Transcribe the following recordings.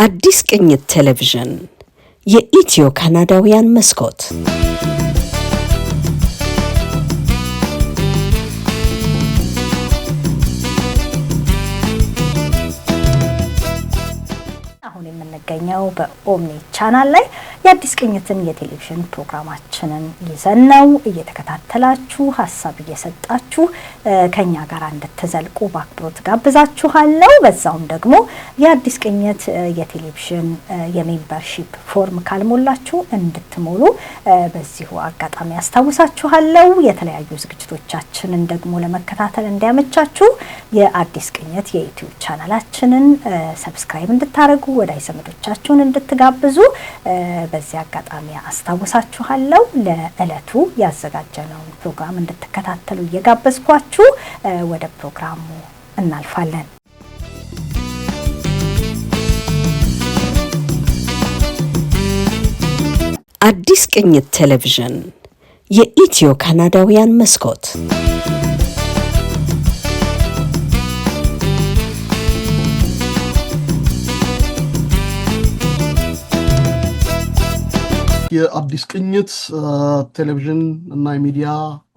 አዲስ ቅኝት ቴሌቪዥን የኢትዮ ካናዳውያን መስኮት አሁን የምንገኘው በኦምኒ ቻናል ላይ የአዲስ ቅኝትን የቴሌቪዥን ፕሮግራማችንን ይዘን ነው እየተከታተላችሁ ሐሳብ እየሰጣችሁ ከኛ ጋር እንድትዘልቁ በአክብሮት ጋብዛችኋለሁ። በዛውም ደግሞ የአዲስ ቅኝት የቴሌቪዥን የሜምበርሺፕ ፎርም ካልሞላችሁ እንድትሞሉ በዚሁ አጋጣሚ አስታውሳችኋለሁ። የተለያዩ ዝግጅቶቻችንን ደግሞ ለመከታተል እንዲያመቻችሁ የአዲስ ቅኝት የዩቲዩብ ቻናላችንን ሰብስክራይብ እንድታደርጉ ወዳጅ ዘመዶቻችሁን እንድትጋብዙ በዚህ አጋጣሚ አስታውሳችኋለሁ። ለዕለቱ ያዘጋጀነው ፕሮግራም እንድትከታተሉ እየጋበዝኳችሁ ወደ ፕሮግራሙ እናልፋለን። አዲስ ቅኝት ቴሌቪዥን የኢትዮ ካናዳውያን መስኮት የአዲስ ቅኝት ቴሌቪዥን እና የሚዲያ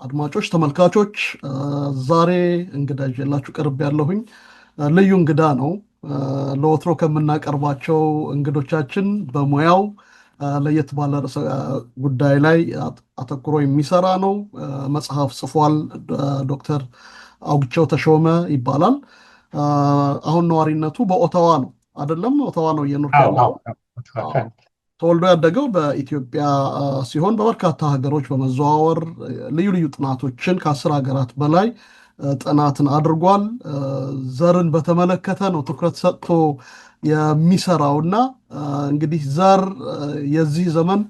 አድማጮች ተመልካቾች ዛሬ እንግዳ ይዤላችሁ ቀርብ ያለሁኝ ልዩ እንግዳ ነው። ለወትሮ ከምናቀርባቸው እንግዶቻችን በሙያው ለየት ባለ ርዕሰ ጉዳይ ላይ አተኩሮ የሚሰራ ነው። መጽሐፍ ጽፏል። ዶክተር አውግቸው ተሾመ ይባላል። አሁን ነዋሪነቱ በኦታዋ ነው አይደለም? ኦታዋ ነው እየኖረ ያለው። ተወልዶ ያደገው በኢትዮጵያ ሲሆን በበርካታ ሀገሮች በመዘዋወር ልዩ ልዩ ጥናቶችን ከ10 ሀገራት በላይ ጥናትን አድርጓል። ዘርን በተመለከተ ነው ትኩረት ሰጥቶ የሚሰራውና እንግዲህ ዘር የዚህ ዘመን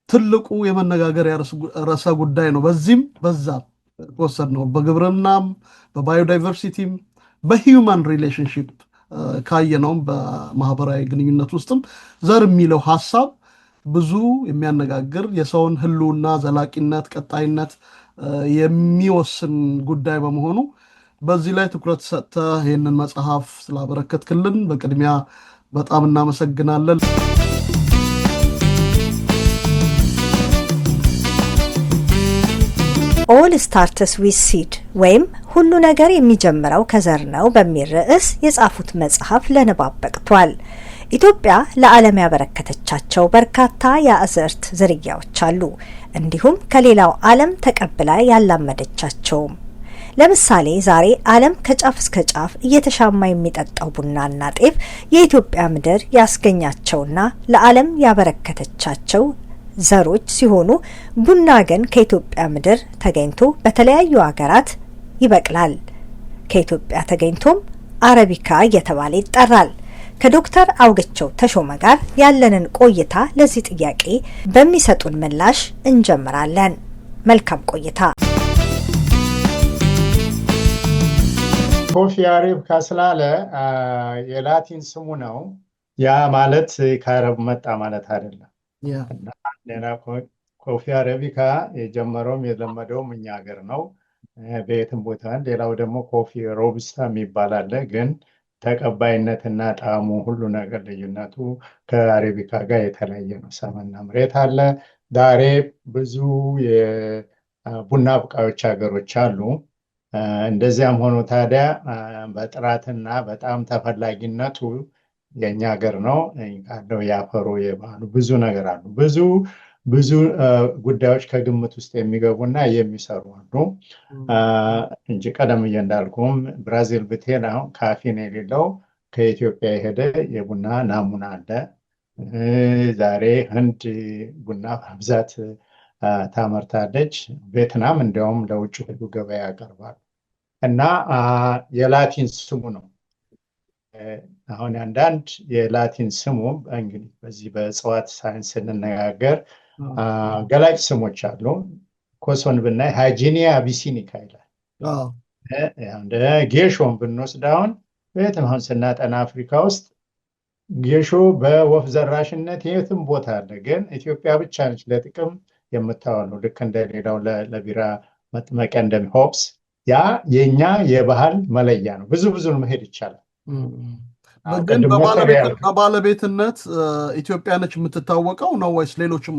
ትልቁ የመነጋገሪያ ርዕሰ ጉዳይ ነው። በዚህም በዛ ወሰድ ነው በግብርናም በባዮዳይቨርሲቲም በሂውማን ሪሌሽንሺፕ ካየነውም በማህበራዊ ግንኙነት ውስጥም ዘር የሚለው ሐሳብ ብዙ የሚያነጋግር የሰውን ህልውና ዘላቂነት ቀጣይነት የሚወስን ጉዳይ በመሆኑ በዚህ ላይ ትኩረት ሰጥተህ ይህንን መጽሐፍ ስላበረከትክልን በቅድሚያ በጣም እናመሰግናለን። ኦል ስታርትስ ዊዝ ሲድ ወይም ሁሉ ነገር የሚጀምረው ከዘር ነው በሚል ርዕስ የጻፉት መጽሐፍ ለንባብ በቅቷል። ኢትዮጵያ ለዓለም ያበረከተቻቸው በርካታ የአዝርዕት ዝርያዎች አሉ። እንዲሁም ከሌላው ዓለም ተቀብላ ያላመደቻቸውም። ለምሳሌ ዛሬ ዓለም ከጫፍ እስከ ጫፍ እየተሻማ የሚጠጣው ቡናና ጤፍ የኢትዮጵያ ምድር ያስገኛቸውና ለዓለም ያበረከተቻቸው ዘሮች ሲሆኑ ቡና ግን ከኢትዮጵያ ምድር ተገኝቶ በተለያዩ ሀገራት ይበቅላል። ከኢትዮጵያ ተገኝቶም አረቢካ እየተባለ ይጠራል። ከዶክተር አውግቸው ተሾመ ጋር ያለንን ቆይታ ለዚህ ጥያቄ በሚሰጡን ምላሽ እንጀምራለን። መልካም ቆይታ። ኮፊ አረቢካ ስላለ የላቲን ስሙ ነው። ያ ማለት ከአረብ መጣ ማለት አይደለም። ሌላ ኮፊ አረቢካ የጀመረውም የለመደውም እኛ ሀገር ነው በየትም ቦታ። ሌላው ደግሞ ኮፊ ሮቡስታ የሚባል አለ። ግን ተቀባይነትና ጣዕሙ ሁሉ ነገር ልዩነቱ ከአረቢካ ጋር የተለያየ ነው። ሰማይና መሬት አለ። ዛሬ ብዙ የቡና አብቃዮች ሀገሮች አሉ። እንደዚያም ሆኖ ታዲያ በጥራትና በጣም ተፈላጊነቱ የኛ ሀገር ነው ያለው። ያፈሩ የባህሉ ብዙ ነገር አሉ። ብዙ ጉዳዮች ከግምት ውስጥ የሚገቡና የሚሰሩ አሉ እንጂ ቀደም እንዳልኩም ብራዚል ብቴና ካፊን የሌለው ከኢትዮጵያ የሄደ የቡና ናሙና አለ። ዛሬ ህንድ ቡና በብዛት ታመርታለች። ቬትናም እንዲያውም ለውጭ ሁሉ ገበያ ያቀርባል እና የላቲን ስሙ ነው። አሁን አንዳንድ የላቲን ስሙ እንግዲህ በዚህ በእጽዋት ሳይንስ ስንነጋገር ገላጭ ስሞች አሉ። ኮሶን ብናይ ሃይጂኒያ አቢሲኒካ ይላል። እንደ ጌሾን ብንወስድ አሁን በየትም አሁን ስናጠና አፍሪካ ውስጥ ጌሾ በወፍ ዘራሽነት የትም ቦታ አለ። ግን ኢትዮጵያ ብቻ ነች ለጥቅም የምታወለው። ልክ እንደሌላው ለቢራ መጥመቂያ እንደሚ ሆፕስ ያ የኛ የባህል መለያ ነው። ብዙ መሄድ ይቻላል። ግን ቅድም ሞተር ያልከው በባለቤትነት ኢትዮጵያ ነች የምትታወቀው ነው ወይስ ሌሎችም?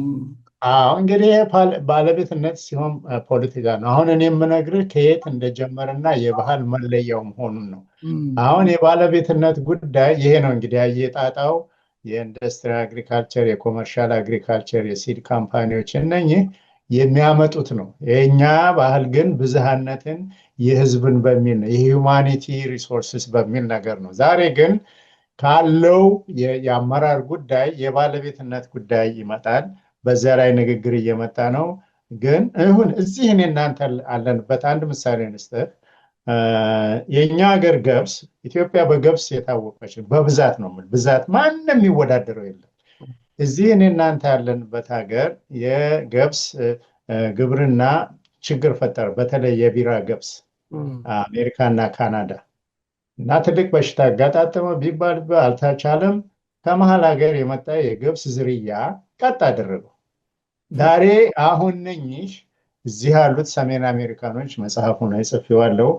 እንግዲህ ባለቤትነት ሲሆን ፖለቲካ ነው። አሁን እኔ የምነግርህ ከየት እንደጀመረና የባህል መለያው መሆኑን ነው። አሁን የባለቤትነት ጉዳይ ይሄ ነው እንግዲህ የጣጣው የኢንዱስትሪ አግሪካልቸር፣ የኮመርሻል አግሪካልቸር፣ የሲድ ካምፓኒዎች እነኚህ የሚያመጡት ነው። የኛ ባህል ግን ብዝሃነትን የህዝብን በሚል ነው፣ የሂውማኒቲ ሪሶርስስ በሚል ነገር ነው። ዛሬ ግን ካለው የአመራር ጉዳይ የባለቤትነት ጉዳይ ይመጣል። በዚያ ላይ ንግግር እየመጣ ነው። ግን ይሁን እዚህ እኔ እናንተ አለንበት አንድ ምሳሌ እንስጥህ። የኛ ሀገር ገብስ ኢትዮጵያ በገብስ የታወቀች በብዛት ነው። ብዛት ማንም የሚወዳደረው የለም። እዚህ እኔ እናንተ ያለንበት ሀገር የገብስ ግብርና ችግር ፈጠረ። በተለይ የቢራ ገብስ አሜሪካና ካናዳ እና ትልቅ በሽታ አጋጣጠመ ቢባል አልተቻለም። ከመሀል ሀገር የመጣ የገብስ ዝርያ ቀጥ አደረገው። ዛሬ አሁን ነኝሽ እዚህ ያሉት ሰሜን አሜሪካኖች መጽሐፉን ጽፌዋለሁ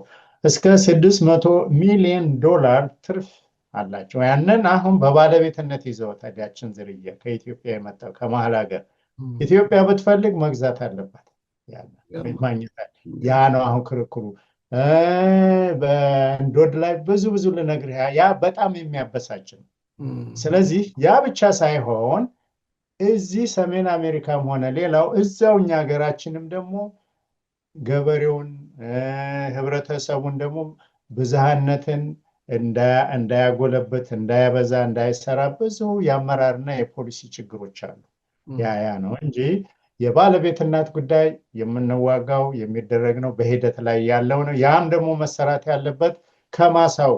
እስከ $600 ሚሊዮን ትርፍ አላቸው። ያንን አሁን በባለቤትነት ይዘውታል። ያችን ዝርያ ከኢትዮጵያ የመጣው ከመሀል ሀገር ኢትዮጵያ ብትፈልግ መግዛት አለባት። ማግኘት ያ ነው አሁን ክርክሩ። በእንዶድ ላይ ብዙ ልነግርህ ያ በጣም የሚያበሳጭ ነው። ስለዚህ ያ ብቻ ሳይሆን እዚህ ሰሜን አሜሪካም ሆነ ሌላው እዛው እኛ ሀገራችንም ደግሞ ገበሬውን ህብረተሰቡን ደግሞ ብዝሃነትን እንዳያጎለበት፣ እንዳያበዛ፣ እንዳይሰራ ብዙ የአመራርና የፖሊሲ ችግሮች አሉ። ያ ነው እንጂ የባለቤትነት ጉዳይ የምንዋጋው የሚደረግ ነው፣ በሂደት ላይ ያለው ነው። ያም ደግሞ መሰራት ያለበት ከማሳው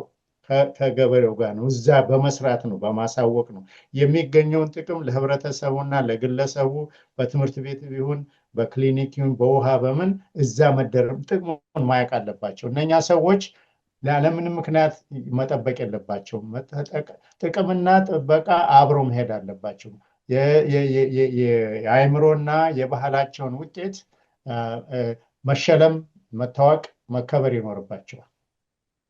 ከገበሬው ጋር ነው። እዛ በመስራት ነው፣ በማሳወቅ ነው። የሚገኘውን ጥቅም ለህብረተሰቡና ለግለሰቡ በትምህርት ቤት ቢሆን በክሊኒክ ይሁን በውሃ በምን እዛ መደረግ ጥቅሙን ማየቅ አለባቸው። እነኛ ሰዎች ለምንም ምክንያት መጠበቅ የለባቸውም። ጥቅምና ጥበቃ አብሮ መሄድ አለባቸው። የአእምሮና የባህላቸውን ውጤት መሸለም፣ መታወቅ፣ መከበር ይኖርባቸዋል።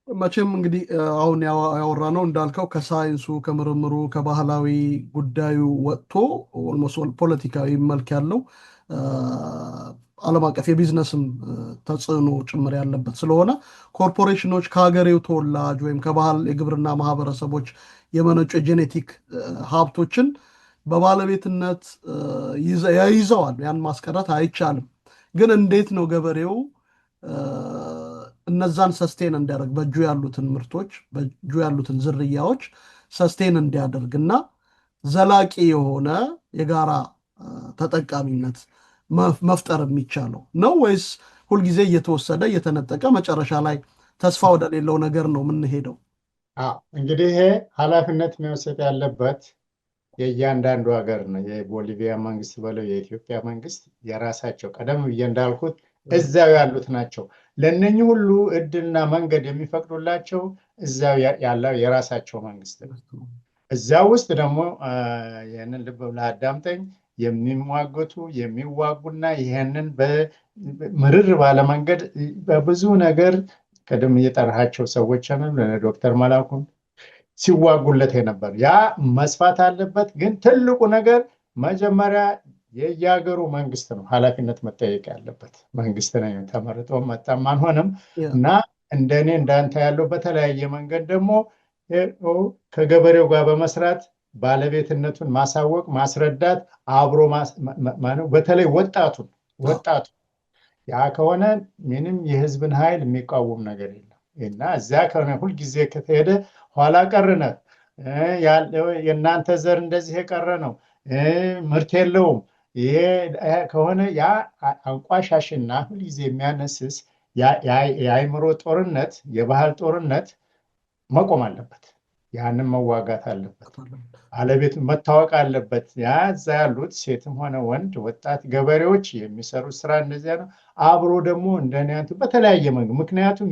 መቼም እንግዲህ አሁን ያወራ ነው እንዳልከው ከሳይንሱ ከምርምሩ ከባህላዊ ጉዳዩ ወጥቶ ኦልሞስት ፖለቲካዊ መልክ ያለው ዓለም አቀፍ የቢዝነስም ተጽዕኖ ጭምር ያለበት ስለሆነ ኮርፖሬሽኖች ከሀገሬው ተወላጅ ወይም ከባህል የግብርና ማህበረሰቦች የመነጩ የጄኔቲክ ሀብቶችን በባለቤትነት ይዘዋል። ያን ማስቀረት አይቻልም። ግን እንዴት ነው ገበሬው እነዛን ሰስቴን እንዲያደርግ በእጁ ያሉትን ምርቶች በእጁ ያሉትን ዝርያዎች ሰስቴን እንዲያደርግ እና ዘላቂ የሆነ የጋራ ተጠቃሚነት መፍጠር የሚቻለው ነው? ወይስ ሁልጊዜ እየተወሰደ እየተነጠቀ መጨረሻ ላይ ተስፋ ወደሌለው ነገር ነው የምንሄደው? እንግዲህ ይሄ ኃላፊነት መወሰድ ያለበት የእያንዳንዱ ሀገር ነው። የቦሊቪያ መንግስት በለው የኢትዮጵያ መንግስት የራሳቸው ቀደም ብዬ እንዳልኩት እዛው ያሉት ናቸው። ለእነኚህ ሁሉ እድልና መንገድ የሚፈቅዱላቸው እዛው ያለው የራሳቸው መንግስት ነው። እዛው ውስጥ ደግሞ ይህንን ልብ ብለህ አዳምጠኝ፣ የሚሟገቱ የሚዋጉና ይህንን በምርር ባለመንገድ በብዙ ነገር ቀደም እየጠራሃቸው ሰዎች ዶክተር መላኩን ሲዋጉለት የነበር ያ መስፋት አለበት። ግን ትልቁ ነገር መጀመሪያ የየሀገሩ መንግስት ነው ኃላፊነት መጠየቅ ያለበት። መንግስት ነው ተመርጦ መጣም አንሆንም እና እንደኔ እንዳንተ ያለው በተለያየ መንገድ ደግሞ ከገበሬው ጋር በመስራት ባለቤትነቱን ማሳወቅ፣ ማስረዳት፣ አብሮ በተለይ ወጣቱ ያ ከሆነ ምንም የህዝብን ኃይል የሚቃወም ነገር የለም እና እዚያ ከሆነ ሁልጊዜ ከተሄደ ኋላ ቀርነ የእናንተ ዘር እንደዚህ የቀረ ነው ምርት የለውም ይሄ ከሆነ ያ አንቋሻሽና ሁልጊዜ የሚያነስስ የአእምሮ ጦርነት፣ የባህል ጦርነት መቆም አለበት። ያንን መዋጋት አለበት። ባለቤት መታወቅ አለበት። ያዛ ያሉት ሴትም ሆነ ወንድ ወጣት ገበሬዎች የሚሰሩት ስራ እንደዚያ ነው። አብሮ ደግሞ እንደኔያንቱ በተለያየ መንገድ ምክንያቱም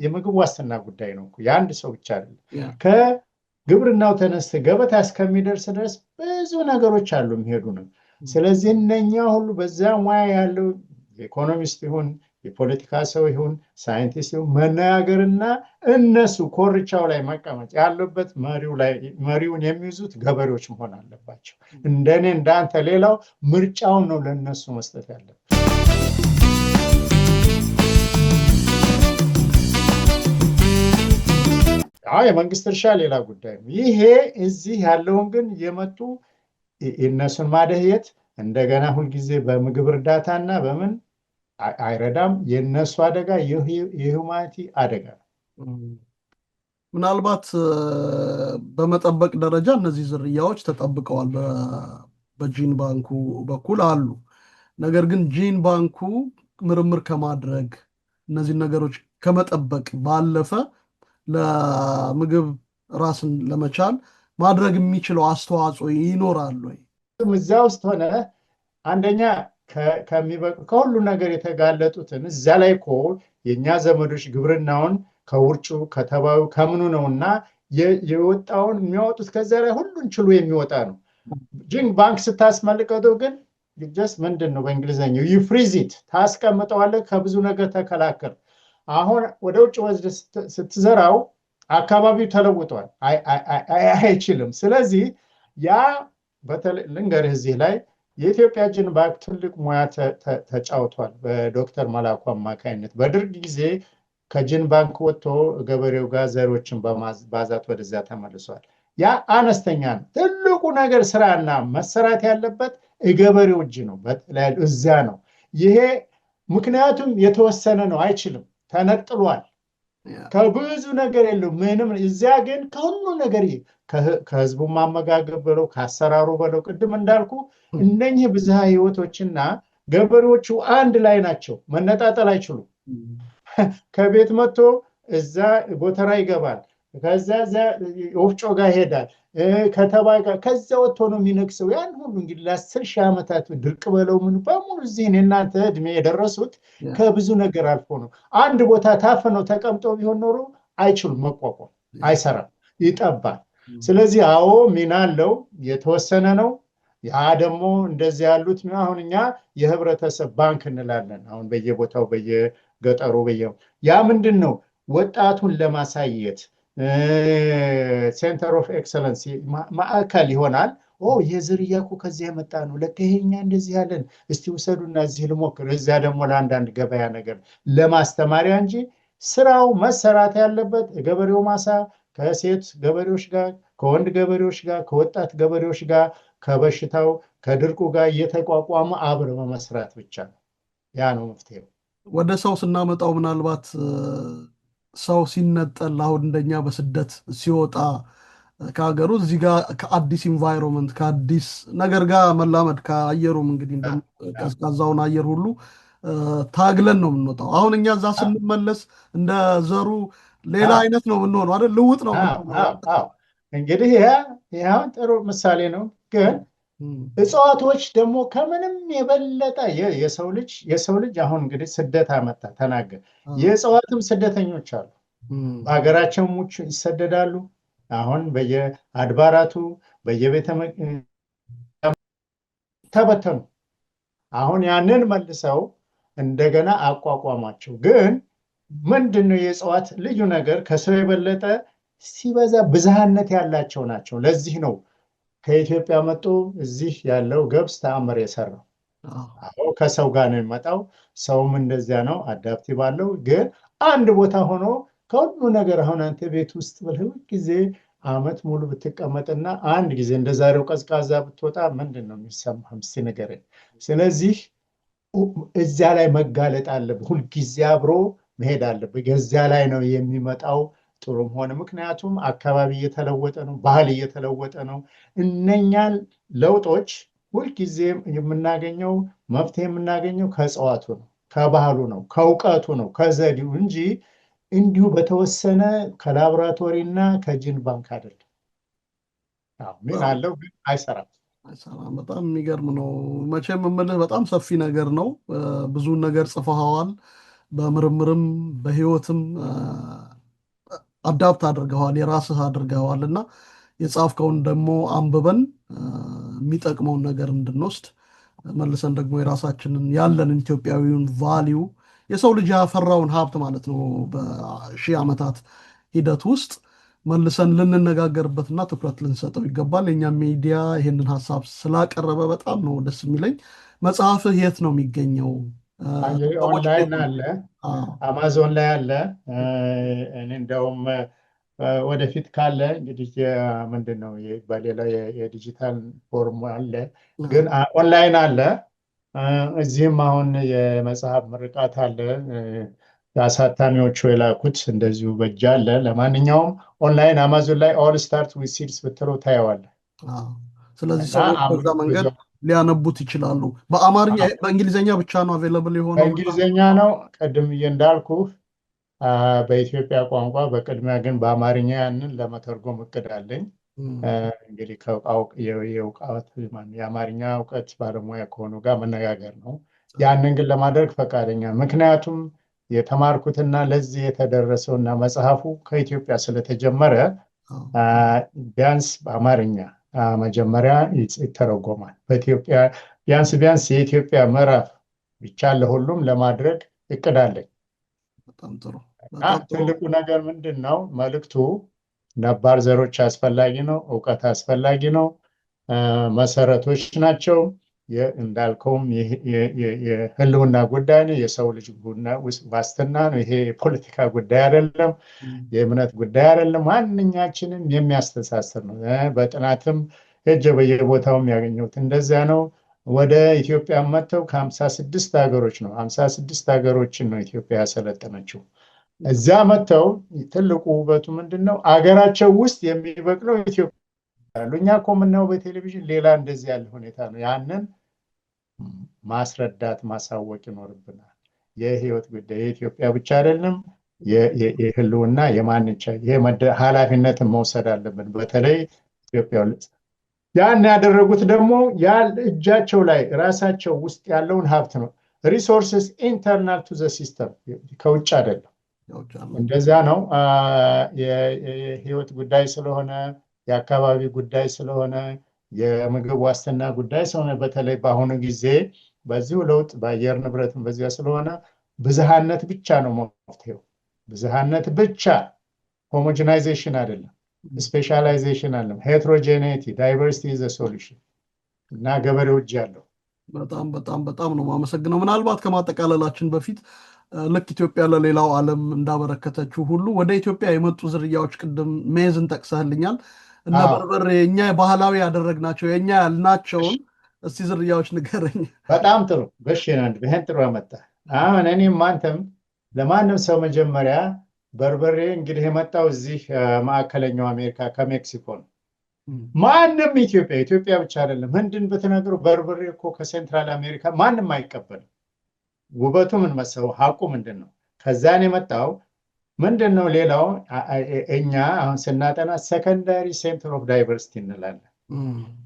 የምግብ ዋስትና ጉዳይ ነው። የአንድ ሰው ብቻ አይደለም። ከግብርናው ተነስተ ገበታ እስከሚደርስ ድረስ ብዙ ነገሮች አሉ የሚሄዱ ነው። ስለዚህ እነኛ ሁሉ በዛ ሙያ ያለው ኢኮኖሚስት ይሁን የፖለቲካ ሰው ይሁን ሳይንቲስት ይሁን መነጋገርና እነሱ ኮርቻው ላይ መቀመጥ ያለበት መሪውን የሚይዙት ገበሬዎች መሆን አለባቸው። እንደኔ እንዳንተ ሌላው ምርጫውን ነው ለነሱ መስጠት ያለበት። የመንግስት እርሻ ሌላ ጉዳይ ነው። ይሄ እዚህ ያለውን ግን የመጡ እነሱን ማደህየት እንደገና ሁልጊዜ በምግብ እርዳታና በምን አይረዳም። የነሱ አደጋ የሁማኒቲ አደጋ ነው። ምናልባት በመጠበቅ ደረጃ እነዚህ ዝርያዎች ተጠብቀዋል፣ በጂን ባንኩ በኩል አሉ። ነገር ግን ጂን ባንኩ ምርምር ከማድረግ እነዚህ ነገሮች ከመጠበቅ ባለፈ ለምግብ ራስን ለመቻል ማድረግ የሚችለው አስተዋጽኦ ይኖራል ወይ? እዛ ውስጥ ሆነ አንደኛ ከሚበቁ ከሁሉ ነገር የተጋለጡትን እዛ ላይ እኮ የእኛ ዘመዶች ግብርናውን ከውርጩ ከተባዩ ከምኑ ነውና የወጣውን የሚያወጡት ከዚያ ላይ ሁሉን ችሎ የሚወጣ ነው። ጂን ባንክ ስታስመልከተው ግን ጀስት ምንድን ነው በእንግሊዝኛው ዩፍሪዚት ታስቀምጠዋለህ። ከብዙ ነገር ተከላከል። አሁን ወደ ውጭ ወስደህ ስትዘራው አካባቢው ተለውጧል፣ አይችልም። ስለዚህ ያ ልንገርህ እዚህ ላይ የኢትዮጵያ ጂን ባንክ ትልቅ ሙያ ተጫውቷል። በዶክተር መላኩ አማካኝነት በድርግ ጊዜ ከጂን ባንክ ወጥቶ ገበሬው ጋር ዘሮችን በማባዛት ወደዚያ ተመልሷል። ያ አነስተኛ ነው። ትልቁ ነገር ስራና መሰራት ያለበት ገበሬው እጅ ነው፣ እዚያ ነው። ይሄ ምክንያቱም የተወሰነ ነው፣ አይችልም፣ ተነጥሏል። ከብዙ ነገር የለው ምንም። እዚያ ግን ከሁሉ ነገር ከህዝቡ ማመጋገብ በለው ከአሰራሩ በለው ቅድም እንዳልኩ እነኚህ ብዝሃ ህይወቶችና ገበሬዎቹ አንድ ላይ ናቸው፣ መነጣጠል አይችሉም። ከቤት መጥቶ እዛ ጎተራ ይገባል፣ ከዛ ወፍጮ ጋር ይሄዳል፣ ከተማ ጋር ከዛ ወጥቶ ነው የሚነግሰው። ያን ሁሉ እንግዲህ ለ10 ሺህ ዓመታት ድርቅ በለው ምን በሙሉ እዚህ እናንተ እድሜ የደረሱት ከብዙ ነገር አልፎ ነው። አንድ ቦታ ታፍነው ተቀምጠው ቢሆን ኖሮ አይችሉም፣ መቋቋም አይሰራም፣ ይጠባል። ስለዚህ አዎ ሚና አለው፣ የተወሰነ ነው። ያ ደግሞ እንደዚህ ያሉት አሁን እኛ የህብረተሰብ ባንክ እንላለን። አሁን በየቦታው በየገጠሩ ያ ምንድን ነው ወጣቱን ለማሳየት ሴንተር ኦፍ ኤክሰለንስ ማዕከል ይሆናል። የዝርያ እኮ ከዚያ የመጣ ነው፣ ለካ ይሄኛ እንደዚህ ያለን፣ እስቲ ውሰዱና እዚህ ልሞክር። እዚያ ደግሞ ለአንዳንድ ገበያ ነገር ለማስተማሪያ እንጂ ስራው መሰራት ያለበት ገበሬው ማሳ ከሴት ገበሬዎች ጋር፣ ከወንድ ገበሬዎች ጋር፣ ከወጣት ገበሬዎች ጋር፣ ከበሽታው ከድርቁ ጋር እየተቋቋመ አብረ በመስራት ብቻ ነው። ያ ነው መፍትሄው። ወደ ሰው ስናመጣው ምናልባት ሰው ሲነጠል አሁን እንደኛ በስደት ሲወጣ ከሀገሩ እዚህ ጋር ከአዲስ ኢንቫይሮንመንት ከአዲስ ነገር ጋር መላመድ ከአየሩም እንግዲህ ቀዝቃዛውን አየር ሁሉ ታግለን ነው የምንወጣው። አሁን እኛ እዛ ስንመለስ እንደ ዘሩ ሌላ አይነት ነው የምንሆነው አይደል? ልውጥ ነው እንግዲህ ይሄውን ጥሩ ምሳሌ ነው። ግን እጽዋቶች ደግሞ ከምንም የበለጠ የሰው ልጅ አሁን እንግዲህ ስደት አመጣ ተናገር። የእጽዋትም ስደተኞች አሉ። በሀገራቸው ሙች ይሰደዳሉ። አሁን በየአድባራቱ በየቤተ ተበተኑ። አሁን ያንን መልሰው እንደገና አቋቋማቸው። ግን ምንድነው የእጽዋት ልዩ ነገር? ከሰው የበለጠ ሲበዛ ብዝሃነት ያላቸው ናቸው። ለዚህ ነው ከኢትዮጵያ መጡ እዚህ ያለው ገብስ ተአምር የሰራው። አዎ ከሰው ጋር ነው የሚመጣው። ሰውም እንደዚያ ነው፣ አዳፕቲቭ አለው። ግን አንድ ቦታ ሆኖ ከሁሉ ነገር አሁን አንተ ቤት ውስጥ ሁል ጊዜ አመት ሙሉ ብትቀመጥና አንድ ጊዜ እንደዛሬው ቀዝቃዛ ብትወጣ ምንድን ነው የሚሰማህ? እስኪ ንገረኝ። ስለዚህ እዚያ ላይ መጋለጥ አለብህ፣ ሁልጊዜ አብሮ መሄድ አለብህ። እዚያ ላይ ነው የሚመጣው ጥሩም ሆነ። ምክንያቱም አካባቢ እየተለወጠ ነው፣ ባህል እየተለወጠ ነው። እነኛን ለውጦች ሁልጊዜ የምናገኘው መፍትሄ የምናገኘው ከእጽዋቱ ነው፣ ከባህሉ ነው፣ ከእውቀቱ ነው፣ ከዘዴው እንጂ እንዲሁ በተወሰነ ከላቦራቶሪ እና ከጂን ባንክ አይደለም። ምን አለው ግን አይሰራም። በጣም የሚገርም ነው። መቼም የምልህ በጣም ሰፊ ነገር ነው። ብዙ ነገር ጽፈኸዋል። በምርምርም በህይወትም አዳፕት አድርገዋል፣ የራስህ አድርገዋል እና የጻፍከውን ደግሞ አንብበን የሚጠቅመውን ነገር እንድንወስድ መልሰን ደግሞ የራሳችንን ያለንን ኢትዮጵያዊውን ቫሊዩ የሰው ልጅ ያፈራውን ሀብት ማለት ነው በሺህ ዓመታት ሂደት ውስጥ መልሰን ልንነጋገርበትና ትኩረት ልንሰጠው ይገባል። የኛ ሚዲያ ይህንን ሀሳብ ስላቀረበ በጣም ነው ደስ የሚለኝ። መጽሐፍህ የት ነው የሚገኘው? ኦንላይን አለ፣ አማዞን ላይ አለ። እኔ እንደውም ወደፊት ካለ እንግዲህ ምንድን ነው በሌላ የዲጂታል ፎርም አለ፣ ግን ኦንላይን አለ። እዚህም አሁን የመጽሐፍ ምርቃት አለ፣ አሳታሚዎቹ የላኩት እንደዚሁ በእጅ አለ። ለማንኛውም ኦንላይን አማዞን ላይ ኦል ስታርት ዊዝ ሲድስ ብትለው ታየዋለህ። ስለዚህ ሰዎች በዛ መንገድ ሊያነቡት ይችላሉ። በአማርኛ በእንግሊዝኛ ብቻ ነው አቬለብል የሆነው? በእንግሊዝኛ ነው ቅድም እንዳልኩ በኢትዮጵያ ቋንቋ፣ በቅድሚያ ግን በአማርኛ ያንን ለመተርጎም እቅድ አለኝ። እንግዲህ የአማርኛ እውቀት ባለሙያ ከሆኑ ጋር መነጋገር ነው። ያንን ግን ለማድረግ ፈቃደኛ፣ ምክንያቱም የተማርኩትና ለዚህ የተደረሰውና መጽሐፉ ከኢትዮጵያ ስለተጀመረ ቢያንስ በአማርኛ መጀመሪያ ይተረጎማል። በኢትዮጵያ ቢያንስ የኢትዮጵያ ምዕራፍ ብቻ ለሁሉም ለማድረግ እቅድ አለኝ። ትልቁ ነገር ምንድን ነው? መልእክቱ ነባር ዘሮች አስፈላጊ ነው፣ እውቀት አስፈላጊ ነው፣ መሰረቶች ናቸው። እንዳልከውም የህልውና ጉዳይ ነው፣ የሰው ልጅ ዋስትና ነው። ይሄ የፖለቲካ ጉዳይ አይደለም፣ የእምነት ጉዳይ አይደለም፣ ማንኛችንም የሚያስተሳስር ነው። በጥናትም ሄጄ በየቦታውም ያገኘሁት እንደዚያ ነው። ወደ ኢትዮጵያ መጥተው ከ56 ሀገሮች ነው 56 ሀገሮችን ነው ኢትዮጵያ ያሰለጠነችው። እዚያ መጥተው ትልቁ ውበቱ ምንድን ነው? አገራቸው ውስጥ የሚበቅለው ኢትዮጵያ ያሉ። እኛ እኮ የምናየው በቴሌቪዥን ሌላ እንደዚህ ያለ ሁኔታ ነው። ያንን ማስረዳት ማሳወቅ ይኖርብናል። የህይወት ጉዳይ የኢትዮጵያ ብቻ አይደለም፣ የህልውና የማንቻ ይሄ ኃላፊነትን መውሰድ አለብን። በተለይ ኢትዮጵያ ያን ያደረጉት ደግሞ እጃቸው ላይ ራሳቸው ውስጥ ያለውን ሀብት ነው። ሪሶርስስ ኢንተርናል ቱ ዘ ሲስተም፣ ከውጭ አይደለም። እንደዚያ ነው። የህይወት ጉዳይ ስለሆነ፣ የአካባቢ ጉዳይ ስለሆነ፣ የምግብ ዋስትና ጉዳይ ስለሆነ፣ በተለይ በአሁኑ ጊዜ በዚሁ ለውጥ በአየር ንብረትም በዚያ ስለሆነ ብዝሃነት ብቻ ነው መፍትሄው። ብዝሃነት ብቻ፣ ሆሞጂናይዜሽን አይደለም፣ ስፔሻላይዜሽን አለም። ሄትሮጄኔቲ ዳይቨርሲቲ ዘ ሶሉሽን እና ገበሬው እጅ ያለው። በጣም በጣም በጣም ነው የማመሰግነው። ምናልባት ከማጠቃለላችን በፊት ልክ ኢትዮጵያ ለሌላው ዓለም እንዳበረከተችው ሁሉ ወደ ኢትዮጵያ የመጡ ዝርያዎች ቅድም ሜዝን ጠቅሰህልኛል እና በርበሬ እኛ ባህላዊ ያደረግናቸው የእኛ ያልናቸውን እስቲ ዝርያዎች ንገረኝ። በጣም ጥሩ በሽናንድ ይህን ጥሩ አመጣ። አሁን እኔም አንተም ለማንም ሰው መጀመሪያ በርበሬ እንግዲህ የመጣው እዚህ ማዕከለኛው አሜሪካ ከሜክሲኮ ነው። ማንም ኢትዮጵያ ብቻ አይደለም፣ ህንድን ብትነግሩ በርበሬ እኮ ከሴንትራል አሜሪካ ማንም አይቀበልም። ውበቱ ምን መሰለው? ሀቁ ምንድን ነው? ከዛን የመጣው ምንድን ነው? ሌላው እኛ አሁን ስናጠና ሰከንዳሪ ሴንተር ኦፍ ዳይቨርሲቲ እንላለን።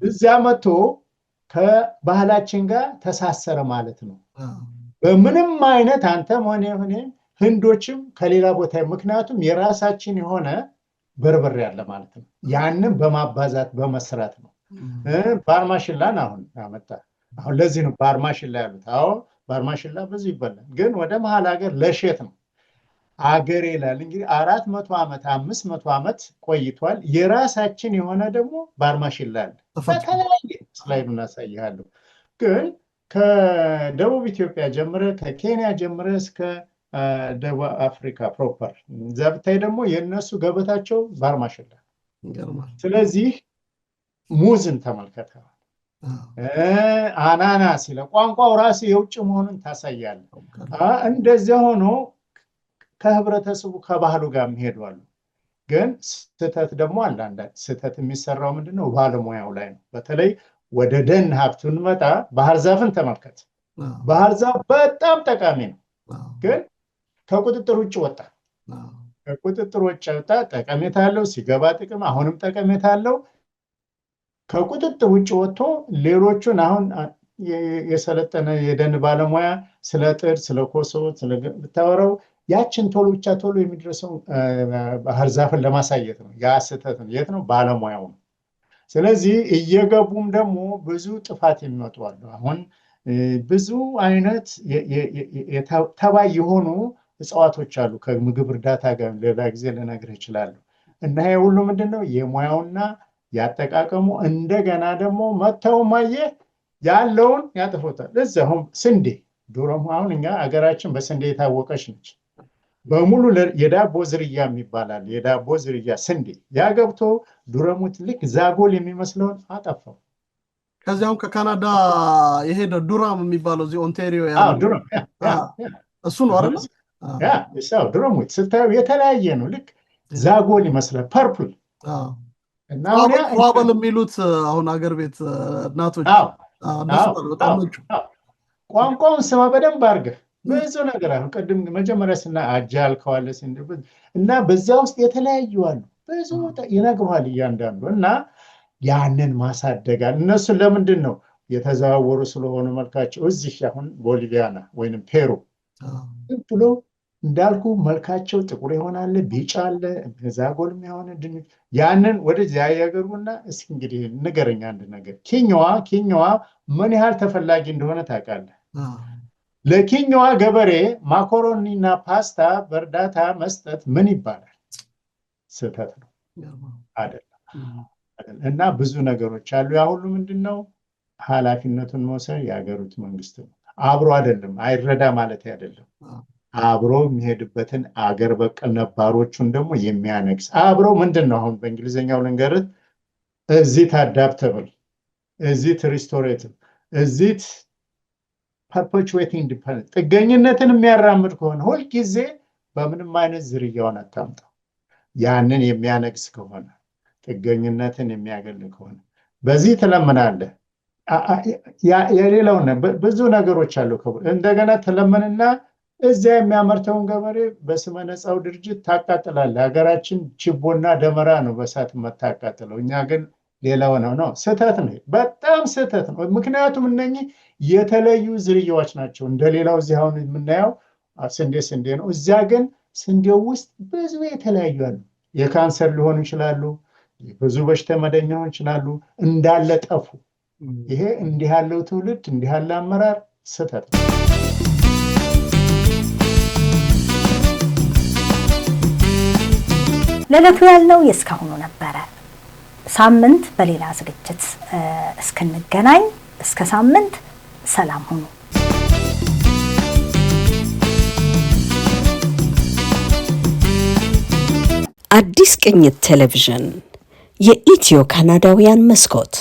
እዚያ መጥቶ ከባህላችን ጋር ተሳሰረ ማለት ነው። በምንም አይነት አንተም ሆነ ህንዶችም ከሌላ ቦታ፣ ምክንያቱም የራሳችን የሆነ በርበሬ አለ ማለት ነው። ያንን በማባዛት በመስራት ነው። ባርማሽላን አሁን አመጣ። አሁን ለዚህ ነው ባርማሽላ ያሉት። አሁን ባርማሽላ ብዙ ይበላል፣ ግን ወደ መሀል ሀገር ለሼት ነው አገር ይላል። እንግዲህ 400 ዓመት 500 ዓመት ቆይቷል። የራሳችን የሆነ ደግሞ ባርማሽላ አለ። በተለያየ ስላይዱን አሳይሃለሁ። ግን ከደቡብ ኢትዮጵያ ጀምረ ከኬንያ ጀምረ እስከ ደቡብ አፍሪካ ፕሮፐር ዘብታይ ደግሞ የነሱ ገበታቸው ባርማሽላ። ስለዚህ ሙዝን ተመልከተዋል። አናናስ ይለ ቋንቋው ራሱ የውጭ መሆኑን ታሳያለ። እንደዚያ ሆኖ ከህብረተሰቡ ከባህሉ ጋር የሚሄዷሉ። ግን ስህተት ደግሞ አለ። አንዳንድ ስህተት የሚሰራው ምንድነው? ባለሙያው ላይ ነው። በተለይ ወደ ደን ሀብቱ እንመጣ። ባህር ዛፍን ተመልከት። ባህር ዛፍ በጣም ጠቃሚ ነው፣ ግን ከቁጥጥር ውጭ ወጣ። ከቁጥጥር ውጭ ወጣ። ጠቀሜታ አለው ሲገባ ጥቅም፣ አሁንም ጠቀሜታ አለው። ከቁጥጥር ውጭ ወጥቶ ሌሎቹን አሁን የሰለጠነ የደን ባለሙያ ስለ ጥድ ስለ ኮሶ ብታወራው ያችን ቶሎ የሚደርሰው ባህር ዛፍን ለማሳየት ነው። ያ ስህተት ነው። የት ነው? ባለሙያው ነው። ስለዚህ እየገቡም ደግሞ ብዙ ጥፋት የሚመጡ አሉ። አሁን ብዙ አይነት ተባይ የሆኑ እጽዋቶች አሉ ከምግብ እርዳታ ጋር ሌላ ጊዜ ልነግርህ እችላለሁ። እና ይሄ ሁሉ ምንድነው የሙያውና ያጠቃቀሙ እንደገና ደግሞ መተው ማየህ ያለውን ያጥፎታል። ለዛሁም ስንዴ ድሮም አሁን እኛ አገራችን በስንዴ የታወቀች ነች። በሙሉ የዳቦ ዝርያ የሚባላል የዳቦ ዝርያ ስንዴ ያገብቶ ዱረሙት ልክ ዛጎል የሚመስለውን አጠፋው። ከዚያው ከካናዳ የሄደ ዱራም የሚባለው እዚህ ኦንታሪዮ ያለው እሱ ነው አይደል? እሳው ድሮሙት ስታየው የተለያየ ነው። ልክ ዛጎል ይመስላል ፐርፕል እና ዋበል የሚሉት አሁን አገር ቤት እናቶች በጣም ነጭ ቋንቋውን ስማ በደንብ አድርገህ ብዙ ነገር አሁን ቅድም መጀመሪያ አጃ ያልከዋለ እና በዛ ውስጥ የተለያዩ አሉ ብዙ ይነግሩሃል እያንዳንዱ እና ያንን ማሳደጋል። እነሱ ለምንድን ነው የተዘዋወሩ ስለሆኑ መልካቸው እዚህ አሁን ቦሊቪያና ወይንም ፔሩ ብሎ እንዳልኩ መልካቸው ጥቁር ይሆናል፣ ቢጫ አለ፣ ዛጎልም የሆነ ድንች ያንን ወደዚያ ያገሩና እስኪ እንግዲህ ንገረኝ አንድ ነገር ኬኛዋ ምን ያህል ተፈላጊ እንደሆነ ታውቃለህ? ለኬኛዋ ገበሬ ማካሮኒና ፓስታ በእርዳታ መስጠት ምን ይባላል? ስህተት ነው አይደለም። እና ብዙ ነገሮች አሉ። ያ ሁሉ ምንድነው ኃላፊነቱን መውሰድ ያገሩት መንግስት ነው። አብሮ አይደለም አይረዳ ማለት አይደለም። አብሮ የሚሄድበትን አገር በቀል ነባሮቹን ደግሞ የሚያነግስ አብሮ ምንድነው አሁን በእንግሊዘኛው ልንገርህ እዚት አዳፕተብል እዚት ሪስቶሬቲቭ እዚት perpetuating independence ጥገኝነትን የሚያራምድ ከሆነ ሁል ጊዜ በምንም አይነት ዝርያውን አታምጣው። ያንን የሚያነግስ ከሆነ ጥገኝነትን የሚያገል ከሆነ በዚህ ተለምናለህ። የሌላውን ብዙ ነገሮች አሉ። እንደገና ተለምንና እዚያ የሚያመርተውን ገበሬ በስመ ነፃው ድርጅት ታቃጥላለህ። ሀገራችን ችቦና ደመራ ነው በሳት መታቃጥለው። እኛ ግን ሌላው ነው። ስህተት ነው፣ በጣም ስህተት ነው። ምክንያቱም እነኚህ የተለዩ ዝርያዎች ናቸው። እንደሌላው እዚህ አሁን የምናየው ስንዴ ነው። እዚያ ግን ስንዴው ውስጥ ብዙ የተለያዩ አሉ። የካንሰር ሊሆኑ ይችላሉ፣ ብዙ በሽታ መደኛ ሊሆኑ ይችላሉ። እንዳለ ጠፉ። ይሄ እንዲህ ያለው ትውልድ እንዲህ ያለ አመራር ስህተት ነው። ለዕለቱ ያልነው የእስካሁኑ ነበረ። ሳምንት በሌላ ዝግጅት እስክንገናኝ እስከ ሳምንት ሰላም ሁኑ። አዲስ ቅኝት ቴሌቪዥን የኢትዮ ካናዳውያን መስኮት